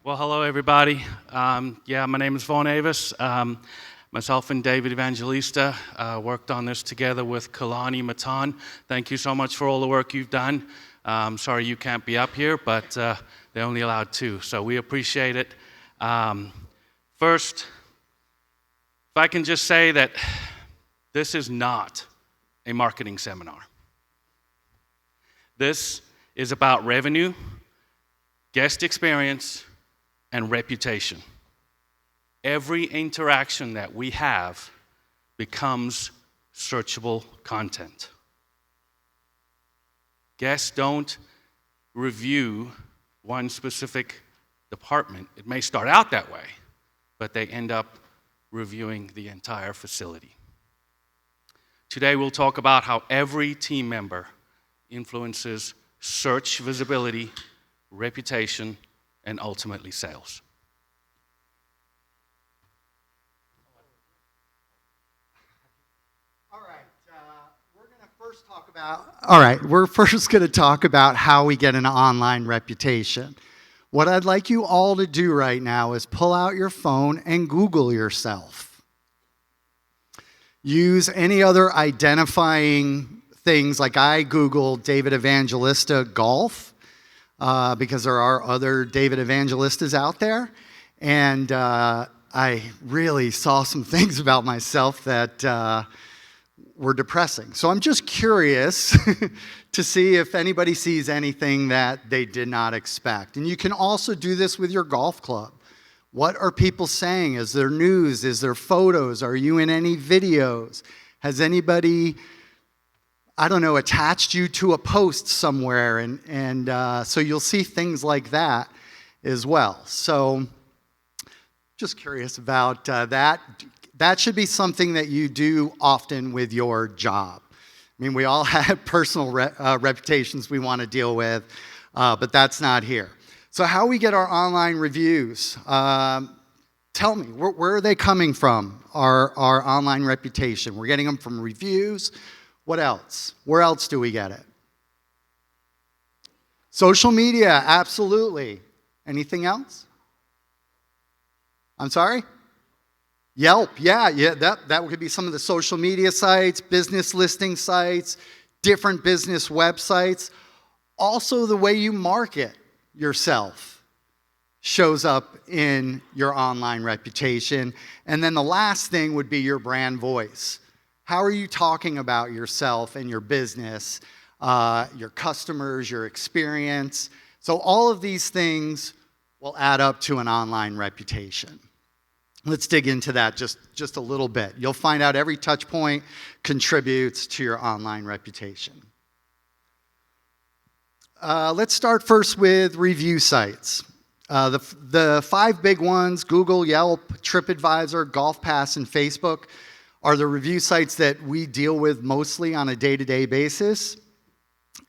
Well, hello, everybody. My name is Vaughn Avis. Myself and David Evangelista worked on this together with Kalani Matan. Thank you so much for all the work you've done. Sorry you can't be up here, but they're only allowed two, so we appreciate it. First, if I can just say that this is not a marketing seminar. This is about revenue, guest experience, and reputation. Every interaction that we have becomes searchable content. Guests don't review one specific department. It may start out that way, but they end up reviewing the entire facility. Today we'll talk about how every team member influences search visibility, reputation, and ultimately sales. We're first going to talk about how we get an online reputation. What I'd like you all to do right now is pull out your phone and Google yourself. Use any other identifying things, like I Googled David Evangelista golf, because there are other David Evangelistas out there. And I really saw some things about myself that were depressing. So I'm just curious to see if anybody sees anything that they did not expect. And you can also do this with your golf club. What are people saying? Is there news? Is there photos? Are you in any videos? Has anybody, attached you to a post somewhere? And so you'll see things like that as well. So just curious about that. That should be something that you do often with your job. I mean, we all have personal reputations we want to deal with, but that's not here. So how we get our online reviews? Tell me, where are they coming from, our online reputation? We're getting them from reviews. What else? Where else do we get it? Social media, absolutely. Anything else? I'm sorry? Yelp, yeah, that could be some of the social media sites, business listing sites, different business websites. Also, the way you market yourself shows up in your online reputation. And then the last thing would be your brand voice. How are you talking about yourself and your business, your customers, your experience? So all of these things will add up to an online reputation. Let's dig into that just a little bit. You'll find out every touch point contributes to your online reputation. Let's start first with review sites. The five big ones, Google, Yelp, TripAdvisor, GolfPass, and Facebook, are the review sites that we deal with mostly on a day-to-day basis.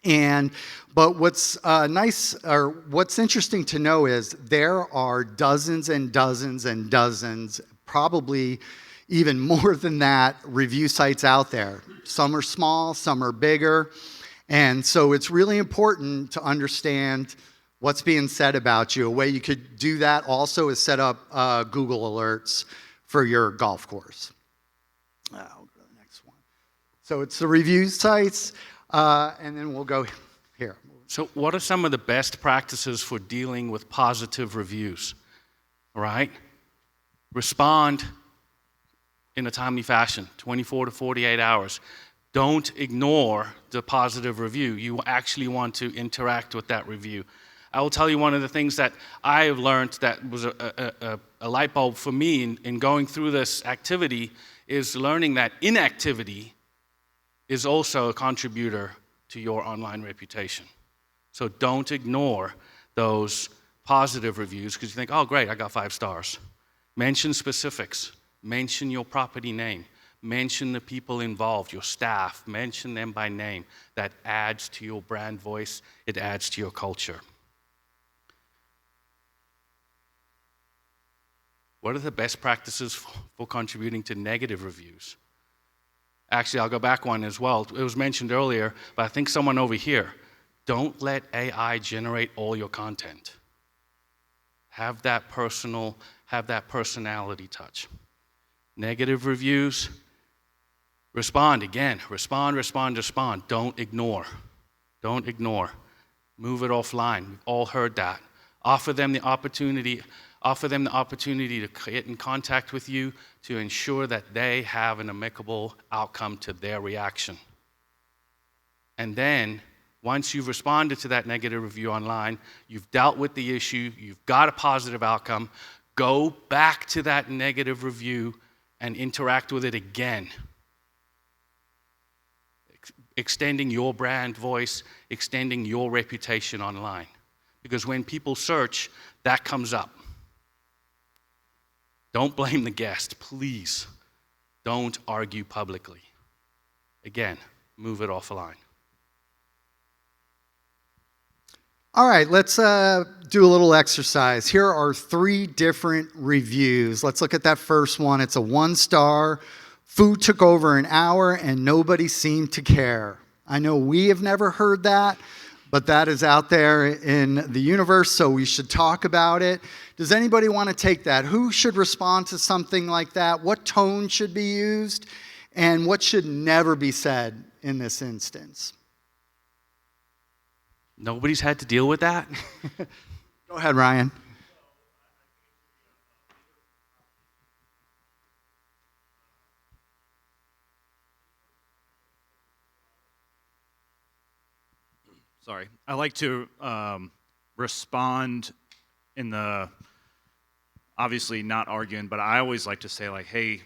But what's what's interesting to know is there are dozens and dozens and dozens, probably even more than that, review sites out there. Some are small, some are bigger. And so it's really important to understand what's being said about you. A way you could do that also is set up Google alerts for your golf course. I'll go to the next one. So it's the review sites, and then we'll go here. So what are some of the best practices for dealing with positive reviews? All right? Respond in a timely fashion, 24 to 48 hours. Don't ignore the positive review. You actually want to interact with that review. I will tell you one of the things that I have learned that was a light bulb for me in going through this activity is learning that inactivity is also a contributor to your online reputation. So don't ignore those positive reviews because you think, oh, great, I got 5 stars. Mention specifics. Mention your property name. Mention the people involved, your staff. Mention them by name. That adds to your brand voice. It adds to your culture. What are the best practices for contributing to negative reviews? Actually, I'll go back one as well. It was mentioned earlier, but I think someone over here. Don't let AI generate all your content. Have that personality touch. Negative reviews, respond again. Respond. Don't ignore. Move it offline. We've all heard that. Offer them the opportunity to get in contact with you to ensure that they have an amicable outcome to their reaction. And then, once you've responded to that negative review online, you've dealt with the issue, you've got a positive outcome, go back to that negative review and interact with it again. Extending your brand voice, extending your reputation online. Because when people search, that comes up. Don't blame the guest, please. Don't argue publicly. Again, move it offline. All right, let's do a little exercise. Here are 3 different reviews. Let's look at that first one. It's a 1-star. Food took over an hour and nobody seemed to care. I know we have never heard that, but that is out there in the universe, so we should talk about it. Does anybody want to take that? Who should respond to something like that? What tone should be used? And what should never be said in this instance? Nobody's had to deal with that? Go ahead, Ryan. Sorry. I like to respond in the, obviously not arguing, but I always like to say, like, hey,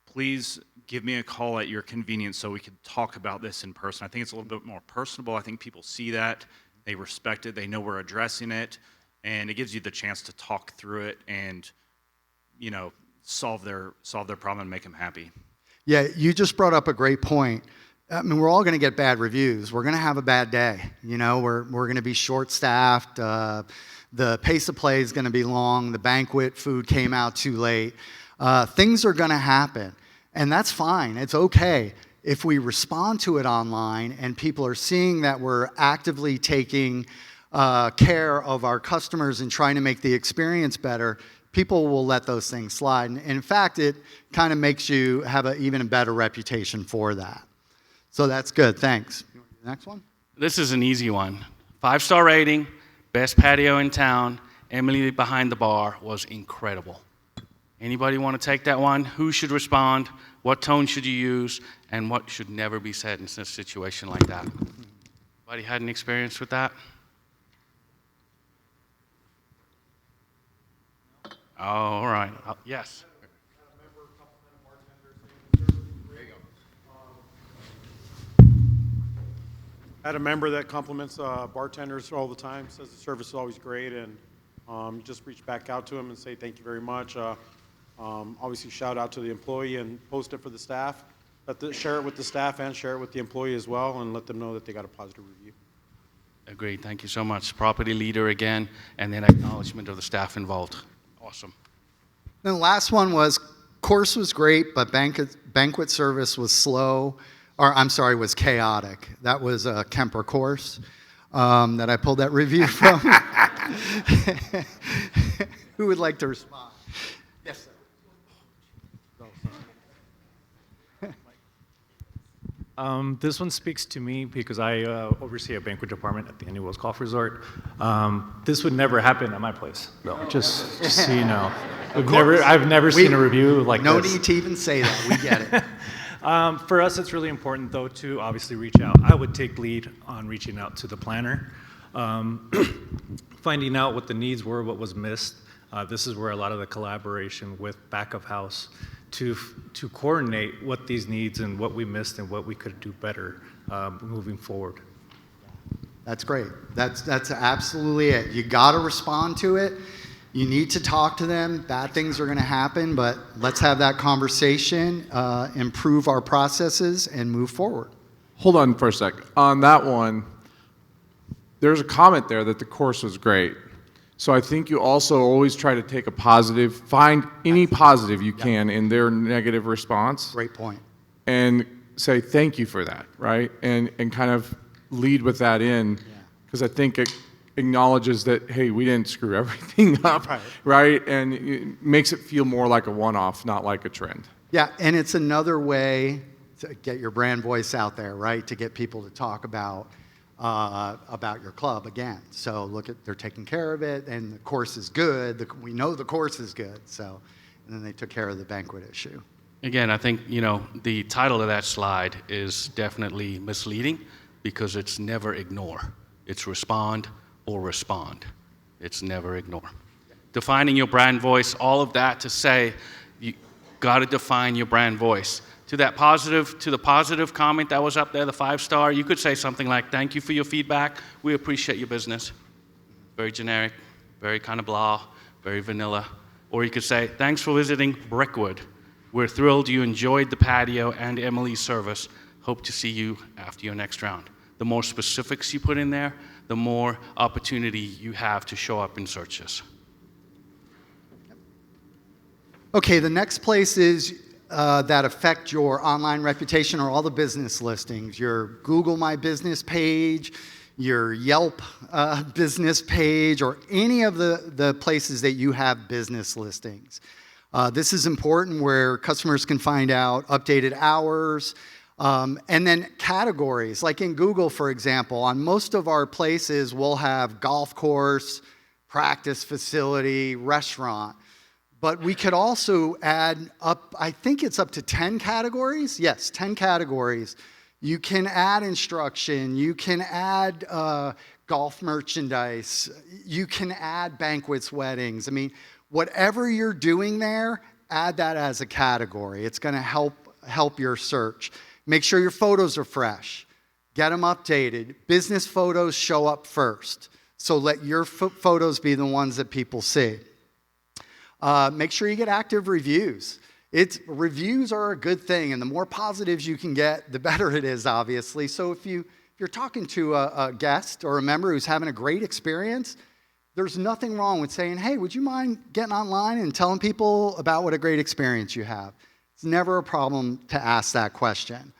please give me a call at your convenience so we can talk about this in person. I think it's a little bit more personable. I think people see that, they respect it, they know we're addressing it, and it gives you the chance to talk through it and, you know, solve their problem and make them happy. Yeah, you just brought up a great point. I mean, we're all going to get bad reviews. We're going to have a bad day. You know, we're going to be short-staffed. The pace of play is going to be long. The banquet food came out too late. Things are going to happen, and that's fine. It's okay. If we respond to it online and people are seeing that we're actively taking care of our customers and trying to make the experience better, people will let those things slide. And in fact, it kind of makes you have even a better reputation for that. So that's good. Thanks. Next one. This is an easy one. 5-star rating, best patio in town. Emily behind the bar was incredible. Anybody want to take that one? Who should respond? What tone should you use? And what should never be said in a situation like that? Anybody had an experience with that? Oh, all right. Yes. I had a member that compliments bartenders all the time, says the service is always great, and just reach back out to him and say thank you very much. Obviously, shout out to the employee and post it for the staff. Share it with the staff and share it with the employee as well, and let them know that they got a positive review. Agreed. Thank you so much. Property leader again, and then acknowledgement of the staff involved. Awesome. Then the last one was, course was great, but banquet service was slow. Was chaotic. That was a Kemper course that I pulled that review from. Who would like to respond? Yes, sir. This one speaks to me because I oversee a banquet department at the Andy Wells Golf Resort. This would never happen at my place. No, just so you know. I've never seen a review like this. No need to even say that. We get it. For us, it's really important, though, to obviously reach out. I would take lead on reaching out to the planner, finding out what the needs were, what was missed. This is where a lot of the collaboration with back of house to coordinate what these needs and what we missed and what we could do better moving forward. That's great. That's absolutely it. You got to respond to it. You need to talk to them. Bad things are going to happen, but let's have that conversation, improve our processes, and move forward. Hold on for a sec. On that one, there's a comment there that the course was great. So I think you also always try to take a positive, find any positive you can in their negative response. Great point. And say thank you for that, right? And kind of lead with that in, because I think acknowledges that, hey, we didn't screw everything up, right? And it makes it feel more like a one-off, not like a trend. Yeah, and it's another way to get your brand voice out there, right? To get people to talk about your club again. So look at, they're taking care of it, and the course is good. We know the course is good. So, and then they took care of the banquet issue. Again, I think, the title of that slide is definitely misleading because it's never ignore. It's respond or respond. It's never ignore. Defining your brand voice, all of that to say you got to define your brand voice. To the positive comment that was up there, the 5-star, you could say something like, thank you for your feedback. We appreciate your business. Very generic, very kind of blah, very vanilla. Or you could say, thanks for visiting Brickwood. We're thrilled you enjoyed the patio and Emily's service. Hope to see you after your next round. The more specifics you put in there, the more opportunity you have to show up in searches. Okay, the next place is that affect your online reputation or all the business listings. Your Google My Business page, your Yelp business page, or any of the places that you have business listings. This is important where customers can find out updated hours, and then categories. Like in Google, for example, on most of our places, we'll have golf course, practice facility, restaurant. But we could also add up, I think it's up to 10 categories. Yes, 10 categories. You can add instruction. You can add golf merchandise. You can add banquets, weddings. I mean, whatever you're doing there, add that as a category. It's going to help your search. Make sure your photos are fresh. Get them updated. Business photos show up first. So let your photos be the ones that people see. Make sure you get active reviews. Reviews are a good thing, and the more positives you can get, the better it is, obviously. So if you're talking to a guest or a member who's having a great experience, there's nothing wrong with saying, hey, would you mind getting online and telling people about what a great experience you have? It's never a problem to ask that question.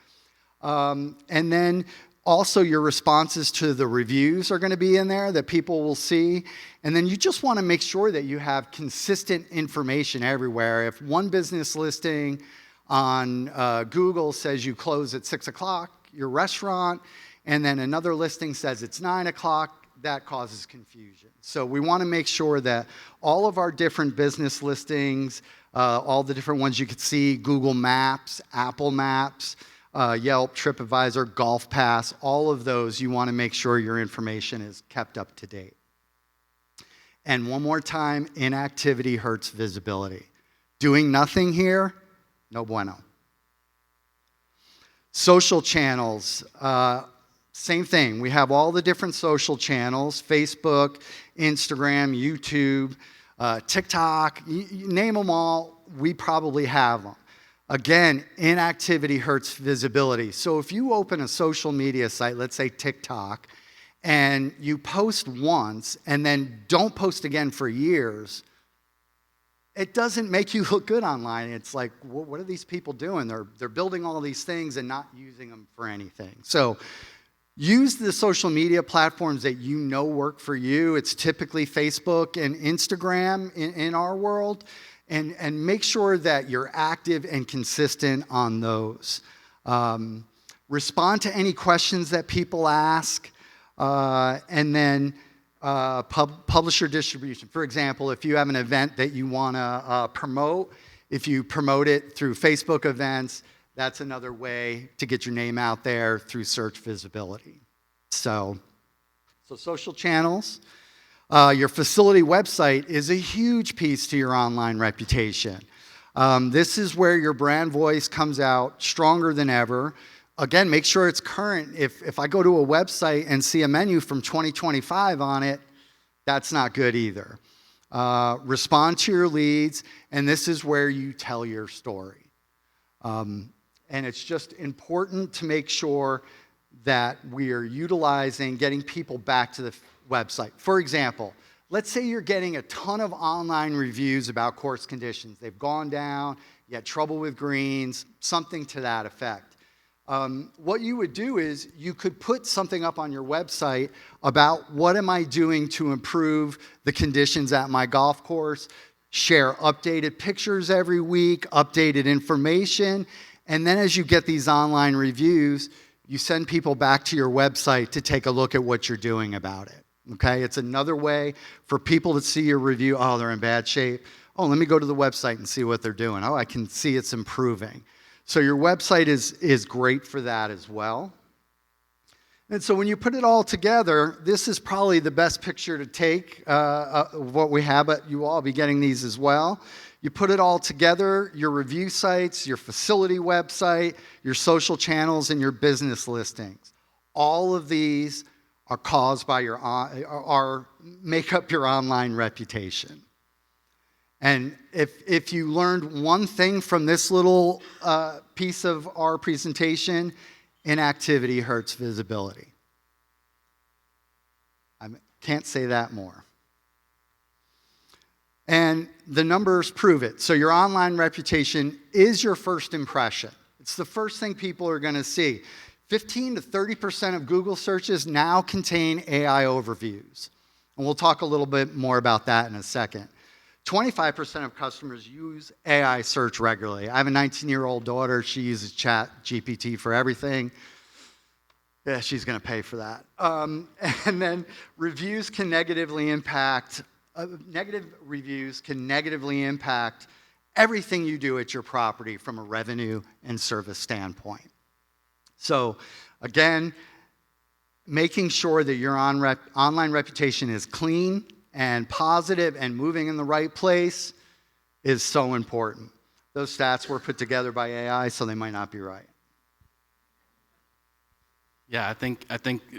And then also your responses to the reviews are going to be in there that people will see. And then you just want to make sure that you have consistent information everywhere. If one business listing on Google says you close at 6 o'clock, your restaurant, and then another listing says it's 9 o'clock, that causes confusion. So we want to make sure that all of our different business listings, all the different ones you could see, Google Maps, Apple Maps, Yelp, TripAdvisor, Golf Pass, all of those, you want to make sure your information is kept up to date. And one more time, inactivity hurts visibility. Doing nothing here, no bueno. Social channels, same thing. We have all the different social channels, Facebook, Instagram, YouTube, TikTok, you name them all, we probably have them. Again, inactivity hurts visibility. So if you open a social media site, let's say TikTok, and you post once and then don't post again for years, it doesn't make you look good online. It's like, what are these people doing? They're building all these things and not using them for anything. So use the social media platforms that you know work for you. It's typically Facebook and Instagram in our world. And make sure that you're active and consistent on those. Respond to any questions that people ask, and then publish your distribution. For example, if you have an event that you want to promote, if you promote it through Facebook events, that's another way to get your name out there through search visibility. So social channels. Your facility website is a huge piece to your online reputation. This is where your brand voice comes out stronger than ever. Again, make sure it's current. If I go to a website and see a menu from 2025 on it, that's not good either. Respond to your leads, and this is where you tell your story. And it's just important to make sure that we are utilizing getting people back to the website. For example, let's say you're getting a ton of online reviews about course conditions. They've gone down, you had trouble with greens, something to that effect. What you would do is you could put something up on your website about what am I doing to improve the conditions at my golf course, share updated pictures every week, updated information, and then as you get these online reviews, you send people back to your website to take a look at what you're doing about it. Okay, it's another way for people to see your review. Oh, they're in bad shape. Oh, let me go to the website and see what they're doing. Oh, I can see it's improving. So your website is great for that as well. And so when you put it all together, this is probably the best picture to take of what we have, but you all be getting these as well. You put it all together, your review sites, your facility website, your social channels, and your business listings. All of these are caused by make up your online reputation. And if you learned one thing from this little piece of our presentation, inactivity hurts visibility. I can't say that more. And the numbers prove it. So your online reputation is your first impression. It's the first thing people are going to see. 15 to 30% of Google searches now contain AI overviews. And we'll talk a little bit more about that in a second. 25% of customers use AI search regularly. I have a 19-year-old daughter. She uses Chat GPT for everything. Yeah, she's going to pay for that. And then reviews can negatively impact, negative reviews can negatively impact everything you do at your property from a revenue and service standpoint. So again, making sure that your online reputation is clean and positive and moving in the right place is so important. Those stats were put together by AI, so they might not be right. Yeah, I think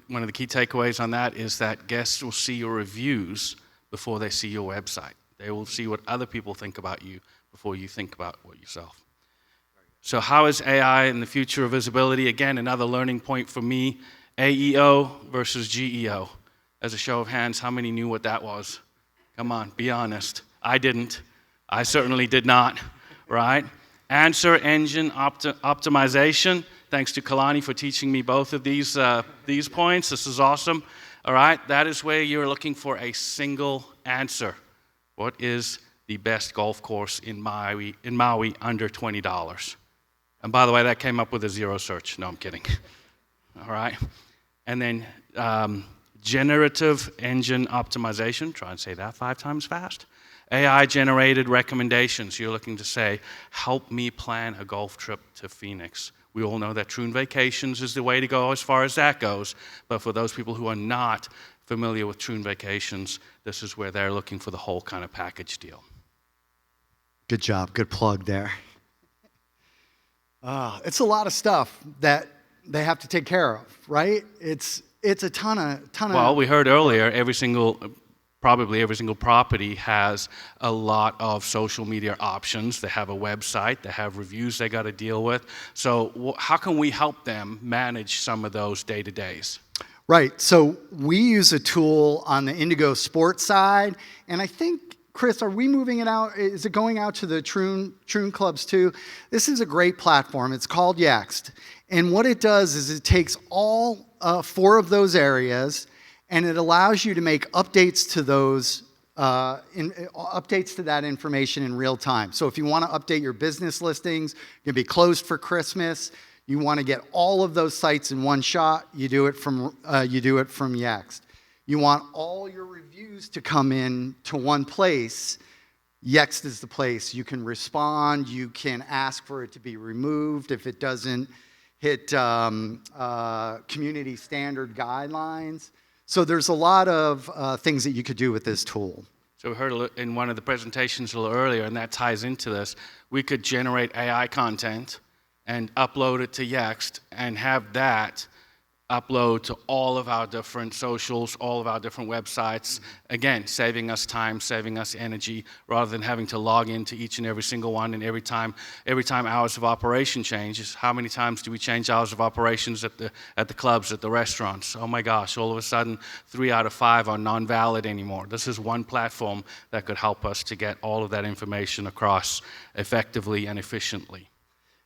one of the key takeaways on that is that guests will see your reviews before they see your website. They will see what other people think about you before you think about what yourself. So how is AI in the future of visibility? Again, another learning point for me, AEO versus GEO. As a show of hands, how many knew what that was? Come on, be honest. I didn't. I certainly did not, right? Answer engine optimization. Thanks to Kalani for teaching me both of these points. This is awesome. All right, that is where you're looking for a single answer. What is the best golf course in Maui under $20? And by the way, that came up with a zero search. No, I'm kidding. All right. And then generative engine optimization. Try and say that 5 times fast. AI-generated recommendations. You're looking to say, help me plan a golf trip to Phoenix. We all know that Troon Vacations is the way to go as far as that goes. But for those people who are not familiar with Troon Vacations, this is where they're looking for the whole kind of package deal. Good job. Good plug there. It's a lot of stuff that they have to take care of, right? It's a ton of. Well, we heard earlier, probably every single property has a lot of social media options. They have a website. They have reviews they got to deal with. So how can we help them manage some of those day-to-days? Right. So we use a tool on the Indigo Sports side, and I think, Chris, are we moving it out? Is it going out to the Troon clubs too? This is a great platform. It's called Yext. And what it does is it takes all 4 of those areas and it allows you to make updates to those, updates to that information in real time. So if you want to update your business listings, you're going to be closed for Christmas, you want to get all of those sites in one shot, you do it from Yext. You want all your reviews to come in to one place, Yext is the place. You can respond, you can ask for it to be removed if it doesn't hit community standard guidelines. So there's a lot of things that you could do with this tool. So we heard in one of the presentations a little earlier, and that ties into this, we could generate AI content and upload it to Yext and have that upload to all of our different socials, all of our different websites. Again, saving us time, saving us energy, rather than having to log into each and every single one. And every time hours of operation changes, how many times do we change hours of operations at the clubs, at the restaurants? Oh my gosh, all of a sudden 3 out of 5 are non-valid anymore. This is one platform that could help us to get all of that information across effectively and efficiently.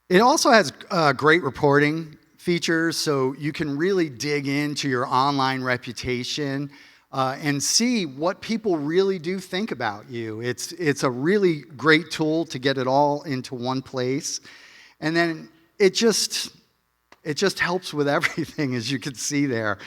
It also has great reporting features so you can really dig into your online reputation and see what people really do think about you. It's a really great tool to get it all into one place. And then it just helps with everything, as you can see there.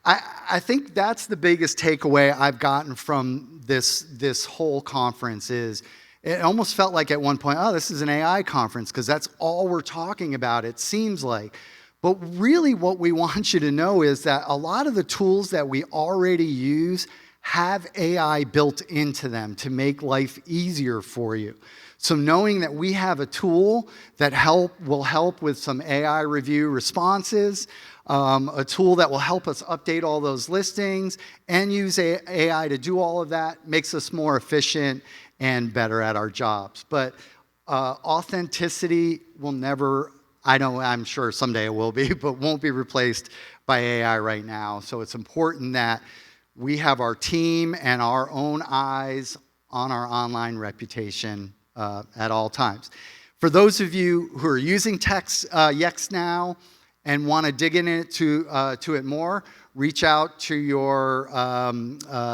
I think that's the biggest takeaway I've gotten from this whole conference is it almost felt like at one point, oh, this is an AI conference, because that's all we're talking about, it seems like. But really what we want you to know is that a lot of the tools that we already use have AI built into them to make life easier for you. So knowing that we have a tool that will help with some AI review responses, a tool that will help us update all those listings and use AI to do all of that makes us more efficient and better at our jobs. But authenticity will never, I'm sure someday it will be, but won't be replaced by AI right now. So it's important that we have our team and our own eyes on our online reputation at all times. For those of you who are using Yext now and want to dig into it more, reach out to your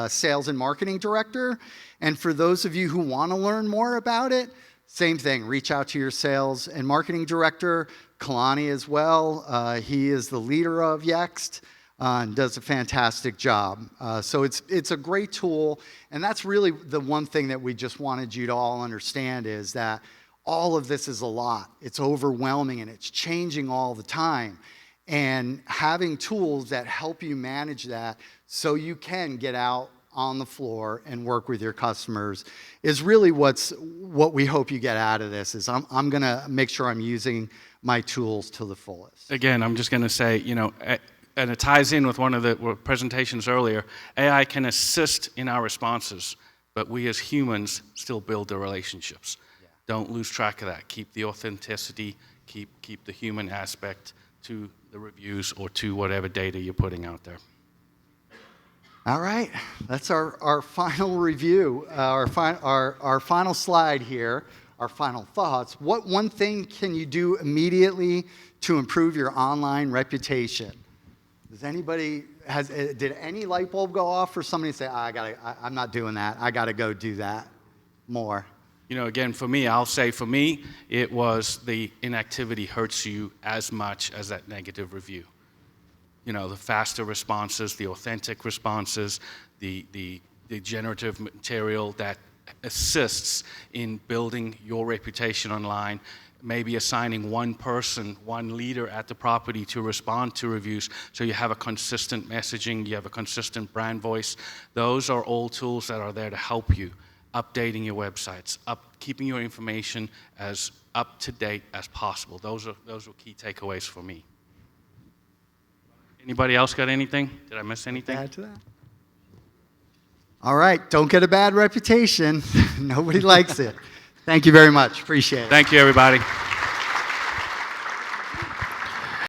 sales and marketing director. And for those of you who want to learn more about it, same thing. Reach out to your sales and marketing director, Kalani as well. He is the leader of Yext and does a fantastic job. So it's a great tool. And that's really the one thing that we just wanted you to all understand is that all of this is a lot. It's overwhelming and it's changing all the time. And having tools that help you manage that so you can get out on the floor and work with your customers is really what we hope you get out of this is I'm going to make sure I'm using my tools to the fullest. Again, I'm just going to say, and it ties in with one of the presentations earlier, AI can assist in our responses, but we as humans still build the relationships. Yeah. Don't lose track of that. Keep the authenticity, keep the human aspect to the reviews or to whatever data you're putting out there. All right, that's our final review, our final slide here, our final thoughts. What one thing can you do immediately to improve your online reputation? Did any light bulb go off for somebody to say, I'm not doing that, I got to go do that more? Again, for me, it was the inactivity hurts you as much as that negative review. The faster responses, the authentic responses, the generative material that assists in building your reputation online, maybe assigning one person, one leader at the property to respond to reviews so you have a consistent messaging, you have a consistent brand voice. Those are all tools that are there to help you. Updating your websites, keeping your information as up to date as possible. Those are key takeaways for me. Anybody else got anything? Did I miss anything? Add to that? All right, don't get a bad reputation. Nobody likes it. Thank you very much. Appreciate it. Thank you, everybody.